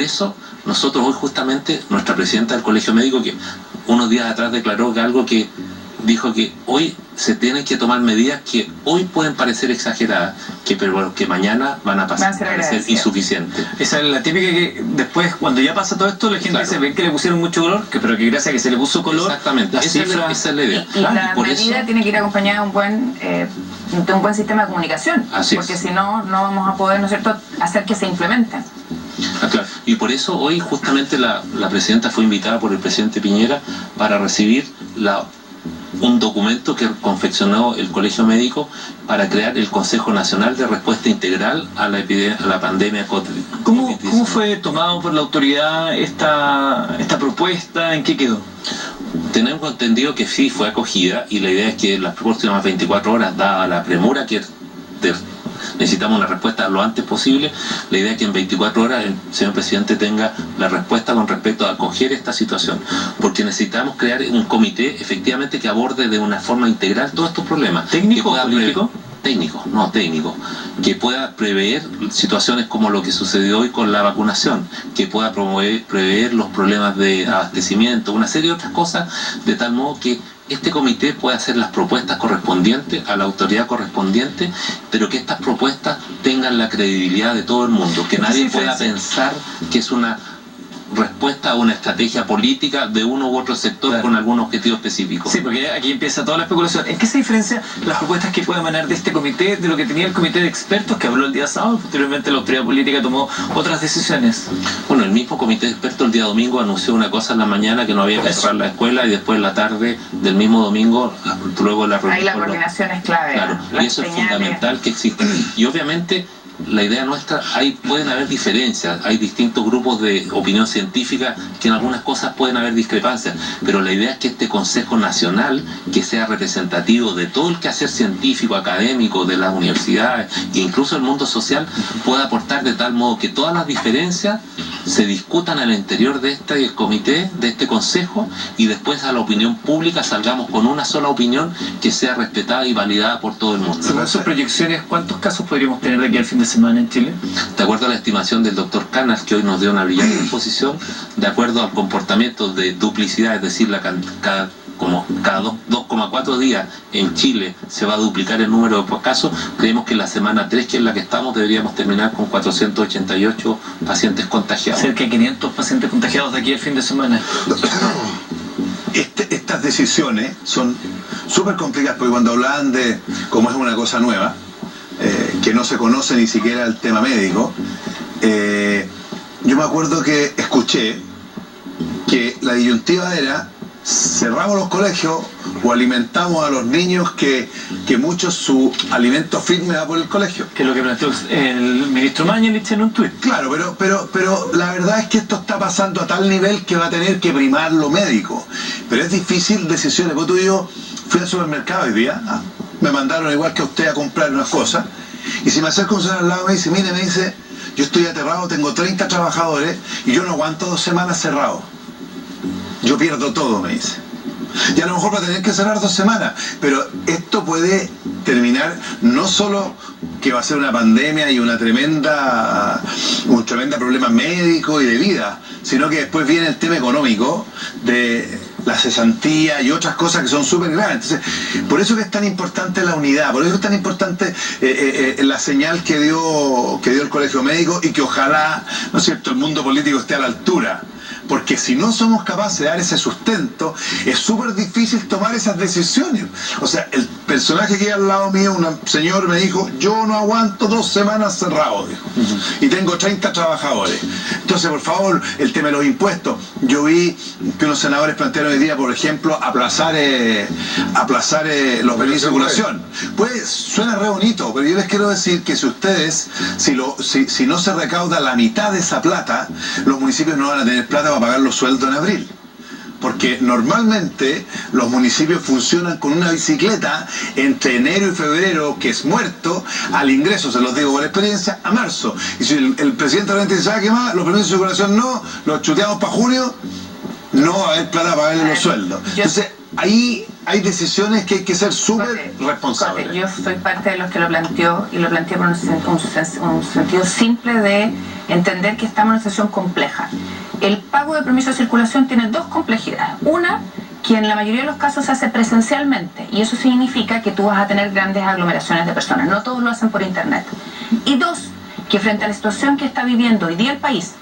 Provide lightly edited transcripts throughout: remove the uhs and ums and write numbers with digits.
eso nosotros hoy justamente, nuestra presidenta del Colegio Médico, que unos días atrás declaró que algo que dijo que hoy se tienen que tomar medidas que hoy pueden parecer exageradas, pero que mañana van a parecer insuficientes. Esa es la típica que después, cuando ya pasa todo esto, la gente dice, ven que le pusieron mucho color, pero que gracias a que se le puso color, exactamente, esa es la idea. Y la medida tiene que ir acompañada de un buen sistema de comunicación, porque si no, no vamos a poder, ¿no es cierto?, hacer que se implementen. Claro. Y por eso hoy justamente la presidenta fue invitada por el presidente Piñera para recibir un documento que confeccionó el Colegio Médico para crear el Consejo Nacional de Respuesta Integral a la pandemia COVID-19. ¿Cómo fue tomado por la autoridad esta propuesta? ¿En qué quedó? Tenemos entendido que sí fue acogida, y la idea es que en las próximas 24 horas, dada la premura que necesitamos una respuesta lo antes posible, la idea es que en 24 horas el señor presidente tenga la respuesta con respecto a acoger esta situación, porque necesitamos crear un comité efectivamente que aborde de una forma integral todos estos problemas. ¿Técnico o político? Técnico, que pueda prever situaciones como lo que sucedió hoy con la vacunación, que pueda prever los problemas de abastecimiento, una serie de otras cosas, de tal modo que este comité pueda hacer las propuestas correspondientes a la autoridad correspondiente, pero que estas propuestas tengan la credibilidad de todo el mundo, que nadie pueda pensar que es una respuesta a una estrategia política de uno u otro sector con algún objetivo específico. Sí, porque aquí empieza toda la especulación. ¿En qué se diferencia las propuestas que pueden emanar de este comité de lo que tenía el comité de expertos que habló el día sábado? Posteriormente la autoridad política tomó otras decisiones. Bueno, el mismo comité de expertos el día domingo anunció una cosa en la mañana, que no había que cerrar la escuela, y después en la tarde del mismo domingo, luego la reunión. Ahí la coordinación es clave. Claro, y eso es fundamental que exista. Y obviamente la idea nuestra, pueden haber diferencias, hay distintos grupos de opinión científica que en algunas cosas pueden haber discrepancias, pero la idea es que este Consejo Nacional, que sea representativo de todo el quehacer científico, académico, de las universidades e incluso el mundo social, pueda aportar de tal modo que todas las diferencias se discutan al interior de este comité, de este consejo, y después a la opinión pública salgamos con una sola opinión que sea respetada y validada por todo el mundo. Según sus proyecciones, ¿cuántos casos podríamos tener de aquí al fin de semana en Chile? De acuerdo a la estimación del doctor Canas, que hoy nos dio una brillante exposición, de acuerdo al comportamiento de duplicidad, es decir, cada 2,4 días en Chile se va a duplicar el número de casos, creemos que en la semana 3, que es la que estamos, deberíamos terminar con 488 pacientes contagiados. Cerca de 500 pacientes contagiados de aquí al fin de semana. Estas decisiones son súper complicadas, porque cuando hablaban de cómo es una cosa nueva, que no se conoce ni siquiera el tema médico, yo me acuerdo que escuché que la disyuntiva era: cerramos los colegios o alimentamos a los niños que muchos su alimento firme va por el colegio. Que es lo que planteó el ministro Mañalich en un tuit. Claro, pero la verdad es que esto está pasando a tal nivel que va a tener que primar lo médico. Pero es difícil decisiones. Vos, tú y yo fui al supermercado hoy día, me mandaron igual que a usted a comprar unas cosas, y si me acerco a un señor al lado me dice, mire, yo estoy aterrado, tengo 30 trabajadores y yo no aguanto 2 semanas cerrado. Yo pierdo todo, me dice. Y a lo mejor va a tener que cerrar 2 semanas, pero esto puede terminar no solo que va a ser una pandemia y un tremendo problema médico y de vida, sino que después viene el tema económico de la cesantía y otras cosas que son súper graves. Entonces, por eso que es tan importante la unidad, por eso es tan importante la señal que dio el Colegio Médico, y que ojalá, ¿no es cierto?, el mundo político esté a la altura. Porque si no somos capaces de dar ese sustento, es súper difícil tomar esas decisiones. O sea, el personaje que hay al lado mío, un señor, me dijo, yo no aguanto 2 semanas cerrado, dijo, y tengo 30 trabajadores. Entonces, por favor, el tema de los impuestos. Yo vi que unos senadores plantearon hoy día, por ejemplo, aplazar los permisos de circulación. Pues suena re bonito, pero yo les quiero decir que si ustedes, si no se recauda la mitad de esa plata, los municipios no van a tener plata para pagar los sueldos en abril. Porque normalmente los municipios funcionan con una bicicleta entre enero y febrero, que es muerto, al ingreso, se los digo por experiencia, a marzo. Y si el presidente realmente dice, ¿sabe qué más? Los permisos de circulación no, los chuteamos para junio, no va a haber plata para pagarle los sueldos. Entonces, ahí hay decisiones que hay que ser súper responsables. Yo soy parte de los que lo planteó, y lo planteé por un sentido simple de entender que estamos en una situación compleja. El pago de permiso de circulación tiene dos complejidades. Una, que en la mayoría de los casos se hace presencialmente, y eso significa que tú vas a tener grandes aglomeraciones de personas. No todos lo hacen por internet. Y dos, que frente a la situación que está viviendo hoy día el país,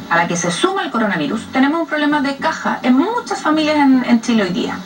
a la que se suma el coronavirus, tenemos un problema de caja en muchas familias en Chile hoy día.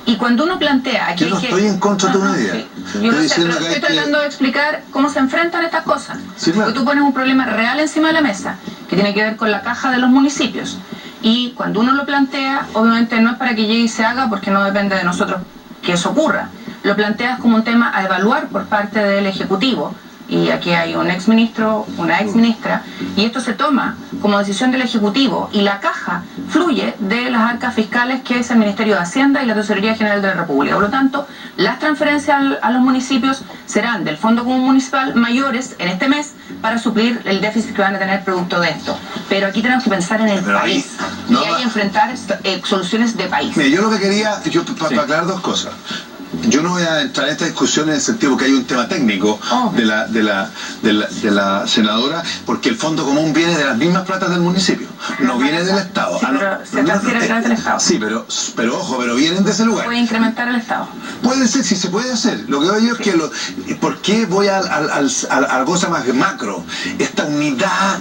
Y cuando uno plantea... Aquí yo no estoy en contra de tu idea. Sí, yo lo sé, pero estoy tratando de explicar cómo se enfrentan estas cosas. Sí, claro. Porque tú pones un problema real encima de la mesa, que tiene que ver con la caja de los municipios. Y cuando uno lo plantea, obviamente no es para que llegue y se haga, porque no depende de nosotros que eso ocurra. Lo planteas como un tema a evaluar por parte del Ejecutivo. Y aquí hay un exministro, una exministra, y esto se toma como decisión del Ejecutivo, y la caja fluye de las arcas fiscales, que es el Ministerio de Hacienda y la Tesorería General de la República. Por lo tanto, las transferencias a los municipios serán del Fondo Común Municipal mayores en este mes para suplir el déficit que van a tener producto de esto. Pero aquí tenemos que pensar en el país, y hay que enfrentar soluciones de país. Mire, yo lo que quería, para aclarar dos cosas. Yo no voy a entrar en esta discusión en el sentido que hay un tema técnico de la senadora, porque el Fondo Común viene de las mismas platas del municipio, no viene del Estado. Sí, pero se transfiere a través del Estado. Sí, pero ojo, pero vienen de ese lugar. Puede incrementar el Estado. Puede ser, sí se puede hacer. Lo que veo yo es que ¿por qué voy a la cosa más macro? Esta unidad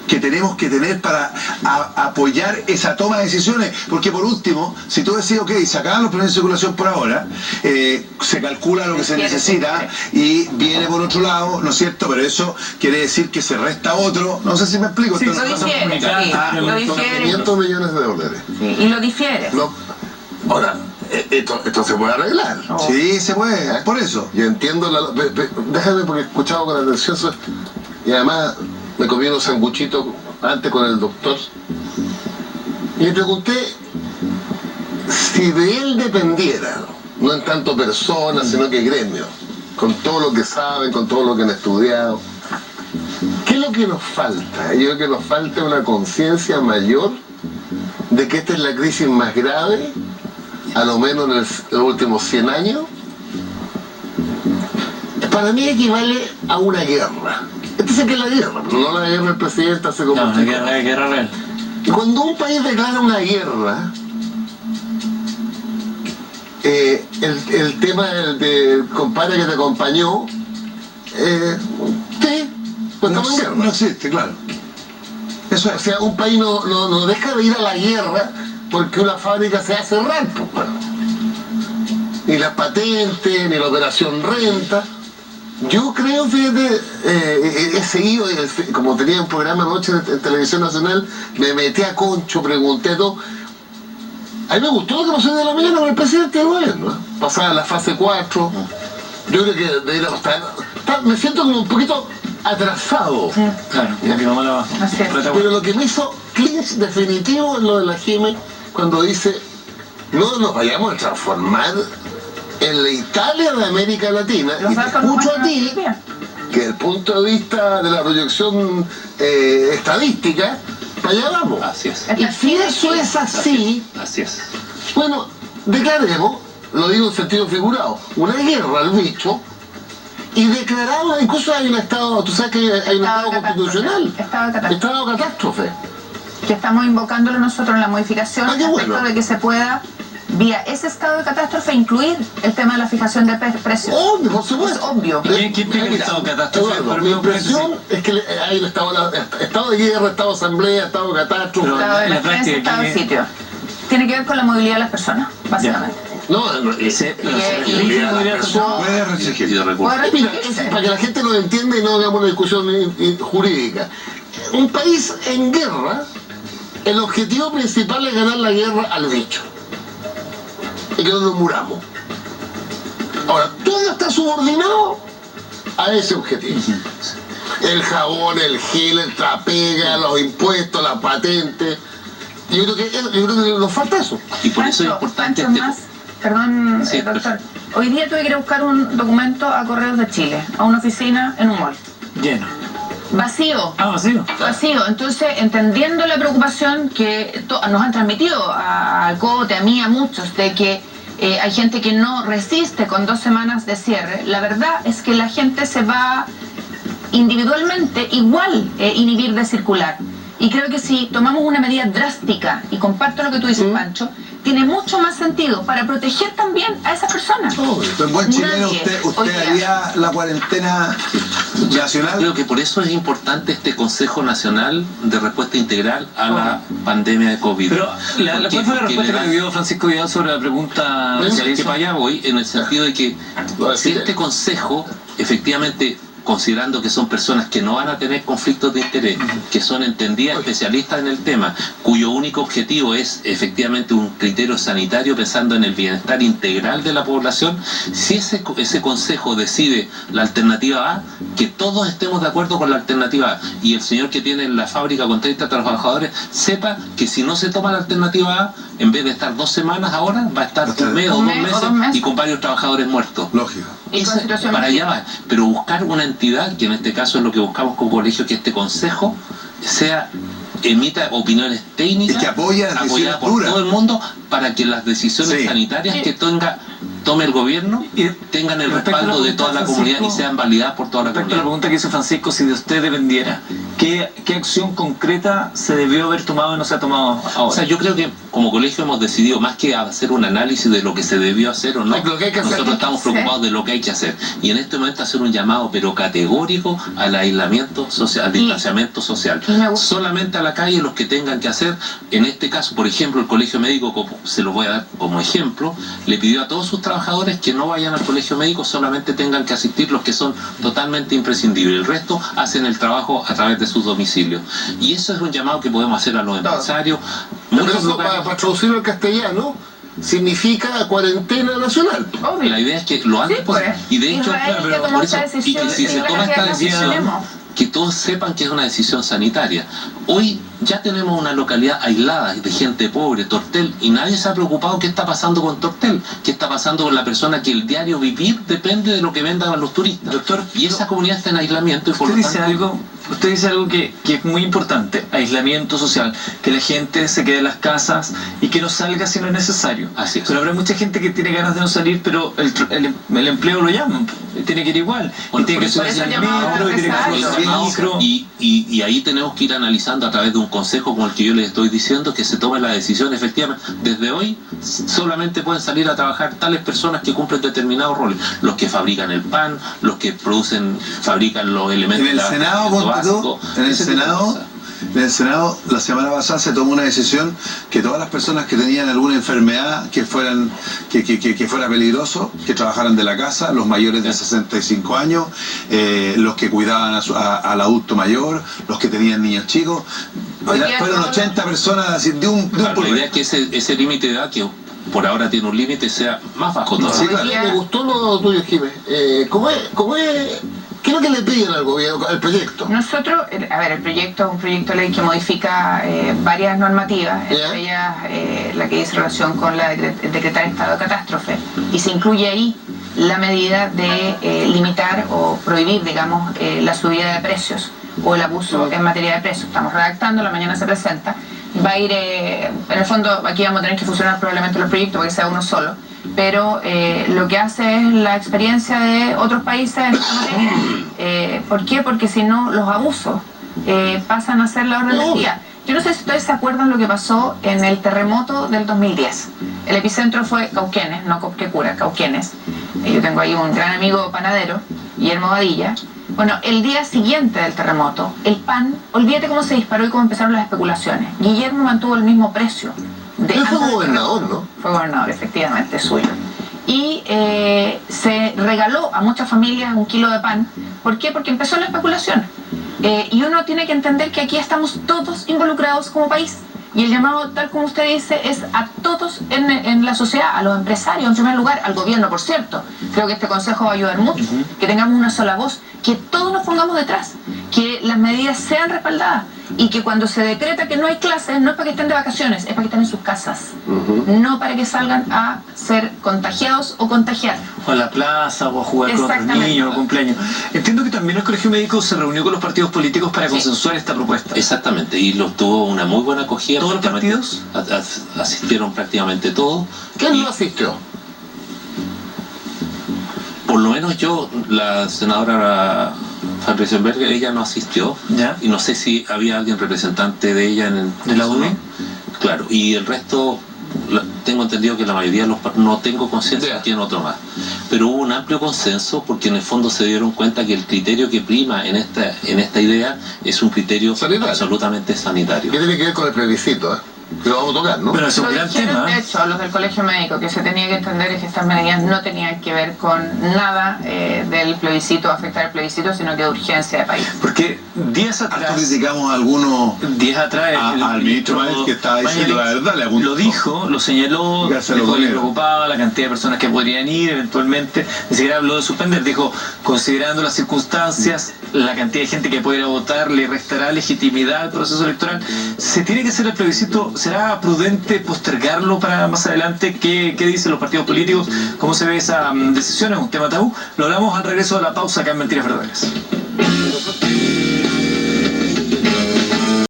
que tenemos que tener para apoyar esa toma de decisiones, porque por último, si tú decís, ok, se acaban los permisos de circulación por ahora, se calcula lo que se necesita y viene por otro lado, ¿no es cierto? Pero eso quiere decir que se resta otro, no sé si me explico. Sí, lo difiere, 500 millones de dólares. Sí, y lo difiere. Ahora, esto se puede arreglar. Sí, se puede, por eso. Yo entiendo, déjame, porque he escuchado con atención y además me comí unos sanguchitos antes con el doctor y le pregunté si de él dependiera, no en tanto personas, sino que gremio, con todo lo que saben, con todo lo que han estudiado, ¿qué es lo que nos falta? Yo creo que nos falta una conciencia mayor de que esta es la crisis más grave, a lo menos en los últimos 100 años. Para mí equivale a una guerra. Entonces, ¿qué es la guerra? No la guerra del presidente hace como... No, la guerra real. Cuando un país declara una guerra, el tema del compadre que te acompañó, sí, pues estamos en guerra. No existe, claro. Eso es. O sea, un país no deja de ir a la guerra porque una fábrica se va a cerrar, pues, bueno. Ni las patentes, ni la operación renta. Yo creo, fíjate, he seguido, como tenía un programa anoche en Televisión Nacional, me metí a Concho, pregunté todo. A mí me gustó lo que pasó de la mañana con el presidente de gobierno, pasaba la fase 4. Yo creo que debería estar, me siento como un poquito atrasado. Claro, mi mamá la baja. Pero lo que me hizo clinch definitivo es lo de la Jime, cuando dice, no nos vayamos a transformar en la Italia de América Latina. Y te escucho a ti que desde el punto de vista de la proyección estadística, para allá vamos. Así es. Y si eso es así, bueno, declaremos, lo digo en sentido figurado, una guerra al bicho, y declaramos, incluso hay un estado, tú sabes que hay un estado constitucional, estado de catástrofe, que estamos invocándolo nosotros en la modificación, de que se pueda vía ese estado de catástrofe incluir el tema de la fijación de precios. Obvio, por supuesto. Es obvio. ¿Qué implica el estado de catástrofe? Eduardo, mi impresión es que hay un estado de guerra, estado de asamblea, estado de catástrofe. Estado de emergencia, estado de sitio. Tiene que ver con la movilidad de las personas, básicamente. Puede restringir. Mira, para que la gente lo entienda y no hagamos una discusión jurídica. Un país en guerra, el objetivo principal es ganar la guerra al bicho. Y que no nos muramos. Ahora, todo está subordinado a ese objetivo. El jabón, el gel, el trapega, los impuestos, la patente. Yo creo que nos falta eso. Y por eso es importante... Perdón, sí, doctor. Hoy día tuve que ir a buscar un documento a Correos de Chile, a una oficina en un mall. Lleno. Vacío. Vacío. Vacío. Entonces, entendiendo la preocupación que nos han transmitido al COTE, a mí, a muchos, de que hay gente que no resiste con 2 semanas de cierre. La verdad es que la gente se va individualmente igual inhibir de circular. Y creo que si tomamos una medida drástica, y comparto lo que tú dices, Pancho, tiene mucho más sentido para proteger también a esas personas. En buen chileno, usted haría la cuarentena nacional. Creo que por eso es importante este Consejo Nacional de Respuesta Integral a la pandemia de COVID. Pero ¿cuál fue la respuesta que dio Francisco Vidal sobre la pregunta? Que para allá voy, en el sentido de que si este Consejo efectivamente, considerando que son personas que no van a tener conflictos de interés, que son entendidas especialistas en el tema, cuyo único objetivo es efectivamente un criterio sanitario pensando en el bienestar integral de la población, si ese consejo decide la alternativa A, que todos estemos de acuerdo con la alternativa A, y el señor que tiene la fábrica con 30 trabajadores sepa que si no se toma la alternativa A, en vez de estar 2 semanas ahora, va a estar un mes o 2 meses y con varios trabajadores muertos. Lógico. Para allá va, pero buscar una entidad, que en este caso es lo que buscamos como colegio, que este consejo emita opiniones técnicas y que apoyadas por todo el mundo para que las decisiones sanitarias que tome el gobierno tengan el respaldo de toda la comunidad y sean validadas por toda la comunidad. Respecto a la pregunta que hizo Francisco, si de usted dependiera, ¿qué acción concreta se debió haber tomado y no se ha tomado ahora? O sea, yo creo que como colegio hemos decidido, más que hacer un análisis de lo que se debió hacer o no, nosotros estamos preocupados de lo que hay que hacer. Y en este momento hacer un llamado, pero categórico, al aislamiento social, al distanciamiento social. Solamente a la calle los que tengan que hacer. En este caso, por ejemplo, el colegio médico, se lo voy a dar como ejemplo, le pidió a todos sus trabajadores que no vayan al colegio médico, solamente tengan que asistir los que son totalmente imprescindibles. El resto hacen el trabajo a través de sus domicilios. Y eso es un llamado que podemos hacer a los empresarios. Para traducirlo al castellano, significa cuarentena nacional. La idea es que lo antes posible, y de hecho, por eso, y que si se toma esta decisión, que todos sepan que es una decisión sanitaria. Hoy ya tenemos una localidad aislada de gente pobre, Tortel, y nadie se ha preocupado qué está pasando con Tortel, qué está pasando con la persona que el diario vivir depende de lo que vendan los turistas. Doctor, y esa comunidad está en aislamiento y por lo tanto... Usted dice algo que es muy importante, aislamiento social, que la gente se quede en las casas y que no salga si no es necesario. Así es. Pero habrá mucha gente que tiene ganas de no salir, pero el empleo lo llaman, tiene que ir igual. Bueno, y tiene que subirse al metro, y tiene que subirse al micro. Y ahí tenemos que ir analizando a través de un consejo como el que yo les estoy diciendo, que se tome la decisión efectivamente. Desde hoy solamente pueden salir a trabajar tales personas que cumplen determinados roles. Los que fabrican el pan, los que fabrican los elementos. En el Senado, en el Senado la semana pasada se tomó una decisión que todas las personas que tenían alguna enfermedad que fuera peligroso, que trabajaran de la casa, los mayores de 65 años, los que cuidaban al adulto mayor, los que tenían niños chicos, fueron 80 personas de un La idea es que ese límite de edad, que por ahora tiene un límite, sea más bajo todavía. Sí, claro. Me gustó lo tuyo, Jiménez. ¿Qué es lo que le piden al gobierno, al proyecto? Nosotros, el proyecto es un proyecto de ley que modifica varias normativas, entre ellas la que dice relación con la decretar estado de catástrofe, y se incluye ahí la medida de limitar o prohibir, digamos, la subida de precios o el abuso en materia de precios. Estamos redactando, la mañana se presenta. Va a ir, en el fondo, aquí vamos a tener que fusionar probablemente los proyectos porque sea uno solo, pero lo que hace es la experiencia de otros países en esta materia. ¿Por qué? Porque si no, los abusos pasan a ser la orden del día. Yo no sé si ustedes se acuerdan lo que pasó en el terremoto del 2010. El epicentro fue Cauquenes, no Copquecura, Cauquenes. Yo tengo ahí un gran amigo panadero, Guillermo Badilla. Bueno, el día siguiente del terremoto, el pan, olvídate cómo se disparó y cómo empezaron las especulaciones. Guillermo mantuvo el mismo precio. Él fue gobernador, ¿no? Fue gobernador, efectivamente, suyo. Y se regaló a muchas familias 1 kilo de pan. ¿Por qué? Porque empezó la especulación. Y uno tiene que entender que aquí estamos todos involucrados como país. Y el llamado, tal como usted dice, es a todos en la sociedad, a los empresarios en primer lugar, al gobierno, por cierto. Creo que este consejo va a ayudar mucho, que tengamos una sola voz, que todos nos pongamos detrás, que las medidas sean respaldadas y que cuando se decreta que no hay clases, no es para que estén de vacaciones, es para que estén en sus casas, no para que salgan a ser contagiados o contagiar. O a la plaza, o a jugar con otros niños, o cumpleaños. Entiendo que también el Colegio Médico se reunió con los partidos políticos para consensuar esta propuesta. Exactamente, y tuvo una muy buena acogida. ¿Todos los partidos? Asistieron prácticamente todos. ¿Quién no asistió? por lo menos yo, la senadora Van Riesenberger, ella no asistió, ¿Ya? y no sé si había alguien representante de ella en ¿De la UDI? Claro, y el resto, tengo entendido que la mayoría de los no tengo conciencia Ya. que en otro más. Pero hubo un amplio consenso porque en el fondo se dieron cuenta que el criterio que prima en esta idea es un criterio Sanitario. absolutamente sanitario. ¿Qué tiene que ver con el plebiscito? Que lo vamos a tocar, ¿no? Bueno, es un Lo gran dijeron, tema. de hecho, los del Colegio Médico, que se tenía que entender es que estas medidas no tenían que ver con nada del plebiscito, afectar el plebiscito, sino que de urgencia de país. Porque días Harto atrás... criticamos a algunos Días atrás al ministro Mañalich, que estaba diciendo la verdad, le apuntó. lo dijo, lo señaló, Ya se lo dijo que le comieron. preocupaba la cantidad de personas que podrían ir eventualmente, ni siquiera habló de suspender, dijo, considerando las circunstancias, la cantidad de gente que puede ir a votar le restará legitimidad al proceso electoral. Se tiene que hacer el plebiscito, ¿será prudente postergarlo para más adelante? ¿Qué dicen los partidos políticos? ¿Cómo se ve esa decisión? Es un tema tabú. Lo hablamos al regreso de la pausa acá en Mentiras Verdaderas.